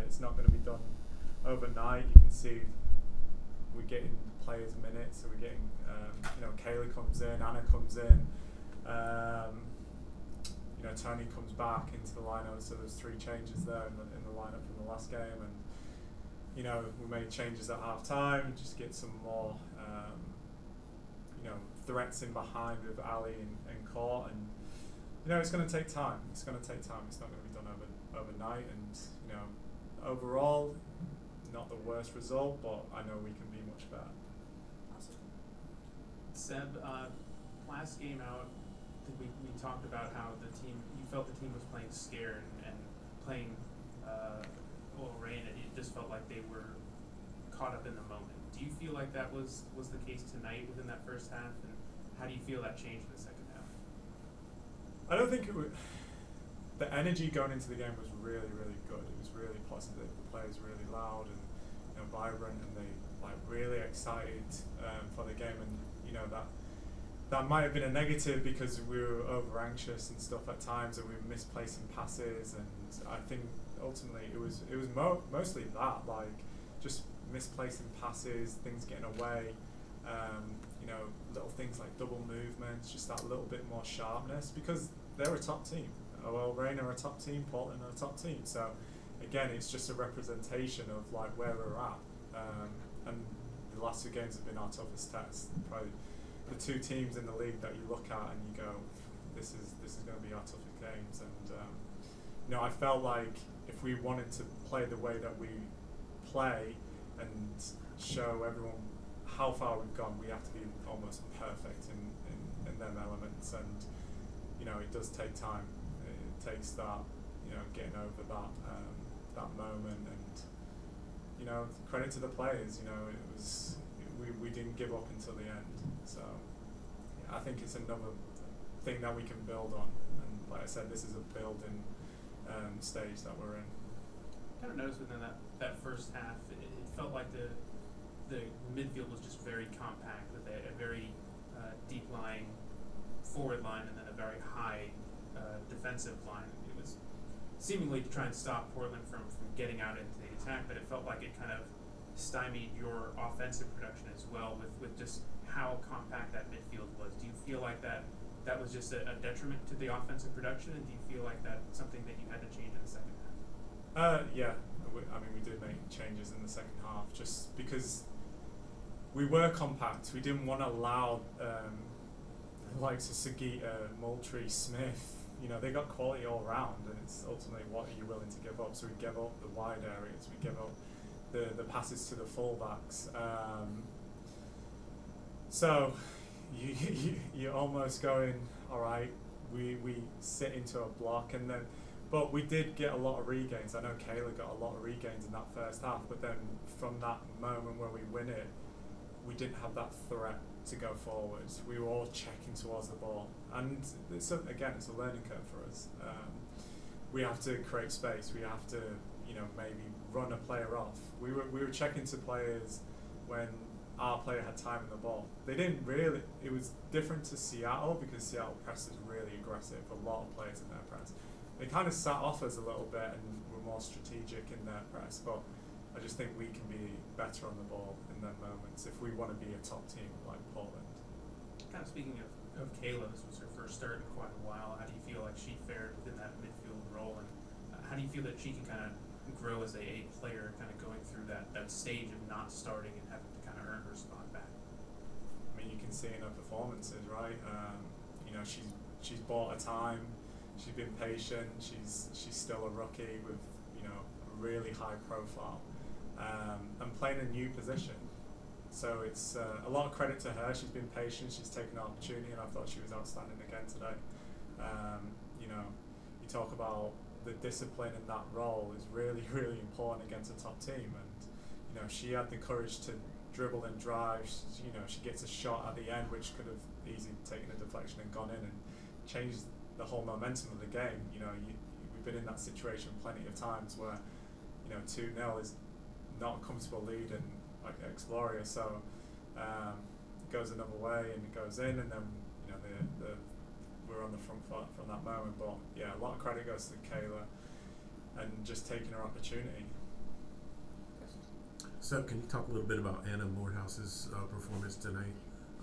It's not going to be done overnight. You can see we're getting players minutes, so we're getting, Kayla comes in, Anna comes in, Tony comes back into the lineup, so there's 3 changes there in the lineup from the last game, and we made changes at half time, just get some more threats in behind with Ali and Court, and it's going to take time. It's not going to be done overnight, and overall, not the worst result, but I know we can be much better. Awesome. Seb, last game out, I think we talked about how you felt the team was playing scared and playing rain, and it just felt like they were caught up in the moment. Do you feel like that was the case tonight within that first half, and how do you feel that changed in the second half? I don't think it would. The energy going into the game was really, really good. It was really positive. The players were really loud and vibrant, and they really excited for the game. And that might have been a negative because we were over anxious and stuff at times, and we were misplacing passes. And I think ultimately it was mostly that, just misplacing passes, things getting away. Little things like double movements, just that little bit more sharpness, because they're a top team. Reign are a top team, Portland are a top team. So again, it's just a representation of where we're at. And the last 2 games have been our toughest test. Probably the 2 teams in the league that you look at and you go, this is going to be our toughest games. And I felt like if we wanted to play the way that we play and show everyone how far we've gone, we have to be almost perfect in them elements. And it does take time. It takes that getting over that moment, and credit to the players. We didn't give up until the end. So I think it's another thing that we can build on. And like I said, this is a building stage that we're in. I kind of noticed within that first half, it felt like the midfield was just very compact, with a very deep lying forward line and then a very high defensive line. It was seemingly to try and stop Portland from getting out into the attack, but it felt like it kind of stymied your offensive production as well, with just how compact that midfield was. Do you feel like that was just a detriment to the offensive production, and do you feel like that's something that you had to change in the second half? Yeah. We did make changes in the second half, just because we were compact. We didn't want to allow the likes of Sagita, Moultrie, Smith. They got quality all round, and it's ultimately what are you willing to give up. So we give up the wide areas, we give up the passes to the fullbacks. So you're almost going, all right, we sit into a block, and then, but we did get a lot of regains. I know Kayla got a lot of regains in that first half, but then from that moment where we win it, we didn't have that threat to go forwards. We were all checking towards the ball, and it's a learning curve for us. We have to create space. We have to, maybe run a player off. We were checking to players when our player had time in the ball. They didn't really. It was different to Seattle, because Seattle press is really aggressive. A lot of players in their press. They kind of sat off us a little bit and were more strategic in their press, but I just think we can be better on the ball in them moments if we want to be a top team like Portland. Kind of speaking of Kayla, this was her first start in quite a while. How do you feel like she fared within that midfield role, and how do you feel that she can kind of grow as a player, kind of going through that stage of not starting and having to kind of earn her spot back? I mean, you can see in her performances, right? She's bought her time. She's been patient. She's still a rookie with a really high profile, and playing a new position. So it's a lot of credit to her. She's been patient. She's taken the opportunity, and I thought she was outstanding again today. You talk about the discipline in that role is really, really important against a top team, and she had the courage to dribble and drive. She gets a shot at the end, which could have easily taken a deflection and gone in and changed the whole momentum of the game. We've been in that situation plenty of times where 2-0 is not a comfortable lead and Exploria, so it goes another way and it goes in, and then we're on the front foot from that moment. But yeah, a lot of credit goes to Kayla and just taking her opportunity. Seb, can you talk a little bit about Anna Morehouse's performance tonight?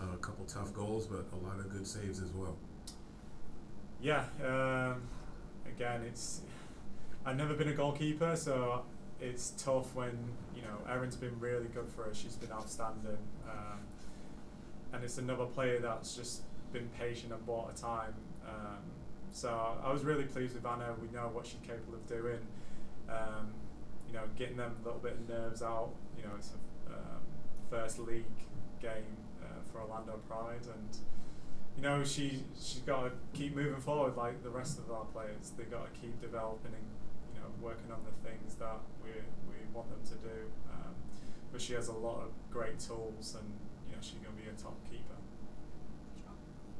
A couple tough goals, but a lot of good saves as well. Yeah, again, I've never been a goalkeeper, so it's tough when, Erin's been really good for us. She's been outstanding. And it's another player that's just been patient and bought a time. So I was really pleased with Anna. We know what she's capable of doing. Getting them a little bit of nerves out. It's a first league game for Orlando Pride, and she's got to keep moving forward like the rest of our players. They've got to keep developing and working on the things that we want them to do. But she has a lot of great tools, and she's going to be a top keeper.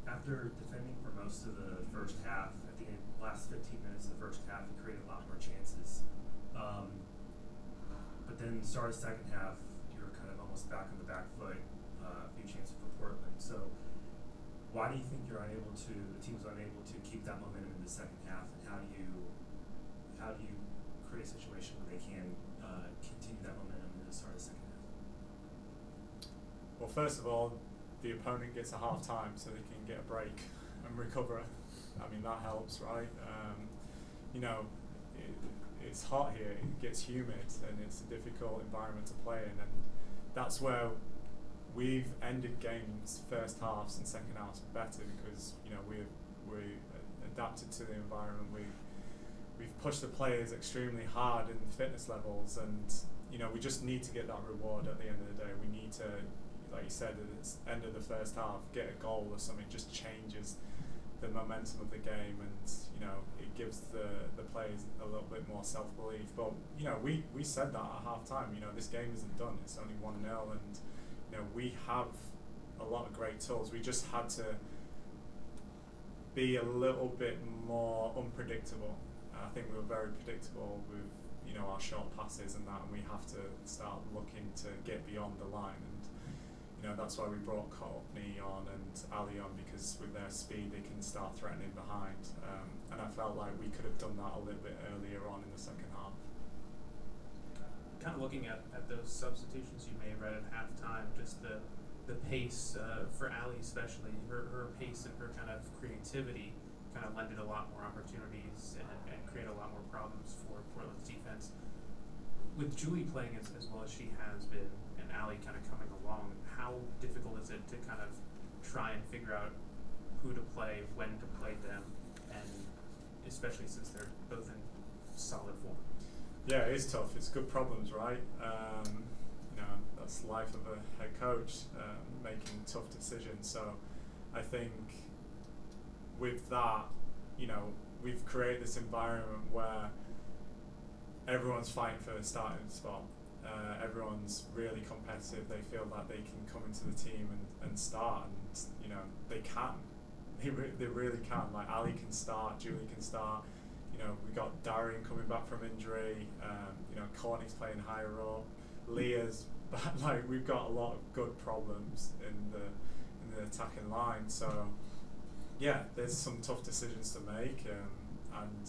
After defending for most of the first half, at the last 15 minutes of the first half, you created a lot more chances. But then the start of the second half, you were kind of almost back on the back foot, a few chances for Portland. So why do you think the team was unable to keep that momentum in the second half, and how do you create a situation where they can continue that momentum in the start of the second half? Well, first of all, the opponent gets a half time so they can get a break and recover. I mean, that helps, right? It's hot here, it gets humid, and it's a difficult environment to play in, and that's where we've ended games first halves and second halves better, because we adapted to the environment. We've pushed the players extremely hard in fitness levels, and we just need to get that reward at the end of the day. We need to, like you said, at the end of the first half, get a goal or something. Just changes the momentum of the game, and it gives the players a little bit more self-belief. But we said that at half time. This game isn't done. It's only 1-0, and we have a lot of great tools. We just had to be a little bit more unpredictable. I think we were very predictable with our short passes and that, and we have to start looking to get beyond the line. And that's why we brought Courtney on and Ali on, because with their speed they can start threatening behind. And I felt like we could have done that a little bit earlier on in the second half. Kind of looking at those substitutions you made right at halftime, just the pace for Ali especially, her pace and her kind of creativity kind of lended a lot more opportunities and created a lot more problems for Portland's defense. With Julie playing as well as she has been, and Ali kind of coming along, how difficult is it to kind of try and figure out who to play, when to play them, and especially since they're both in solid form? Yeah, it is tough. It's good problems, right? That's life of a head coach, making tough decisions. So I think with that, we've created this environment where everyone's fighting for the starting spot. Everyone's really competitive. They feel that they can come into the team and start, and they can. They really can. Like Ali can start, Julie can start. We got Darian coming back from injury. Courtney's playing higher up. Leah's like, we've got a lot of good problems in the attacking line. So yeah, there's some tough decisions to make, and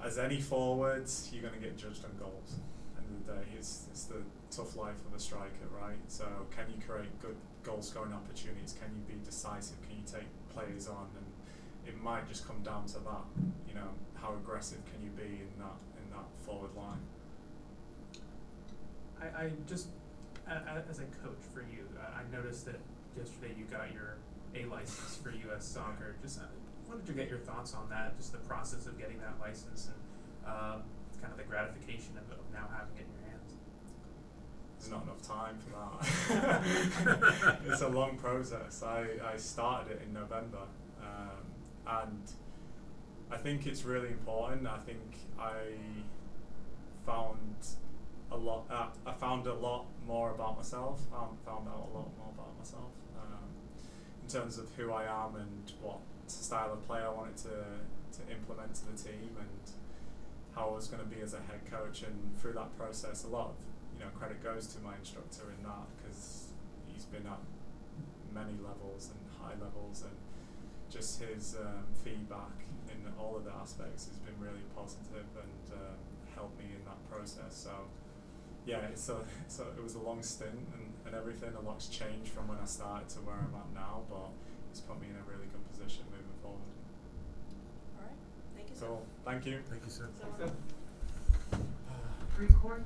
as any forwards, you're going to get judged on goals. End of the day, it's the tough life of a striker, right? So can you create good goal-scoring opportunities? Can you be decisive? Can you take players on? And it might just come down to that. How aggressive can you be in that forward line? I just, as a coach for you, I noticed that yesterday you got your A license for U.S. Soccer. Just wanted to get your thoughts on that, just the process of getting that license, and kind of the gratification of now having it in your hands. There's not enough time for that. It's a long process. I started it in November, and I think it's really important. I think I found a lot more about myself. Found out a lot more about myself in terms of who I am and what style of play I wanted to implement to the team, and how I was going to be as a head coach. And through that process, a lot of credit goes to my instructor in that, because he's been at many levels and high levels, and just his feedback in all of the aspects has been really positive and helped me in that process. So yeah, so it was a long stint and everything. A lot's changed from when I started to where I'm at now, but it's put me in a really good position moving forward. All right. Thank you, sir. Cool. Thank you. Thank you, sir. So, Thanks, Seth. record.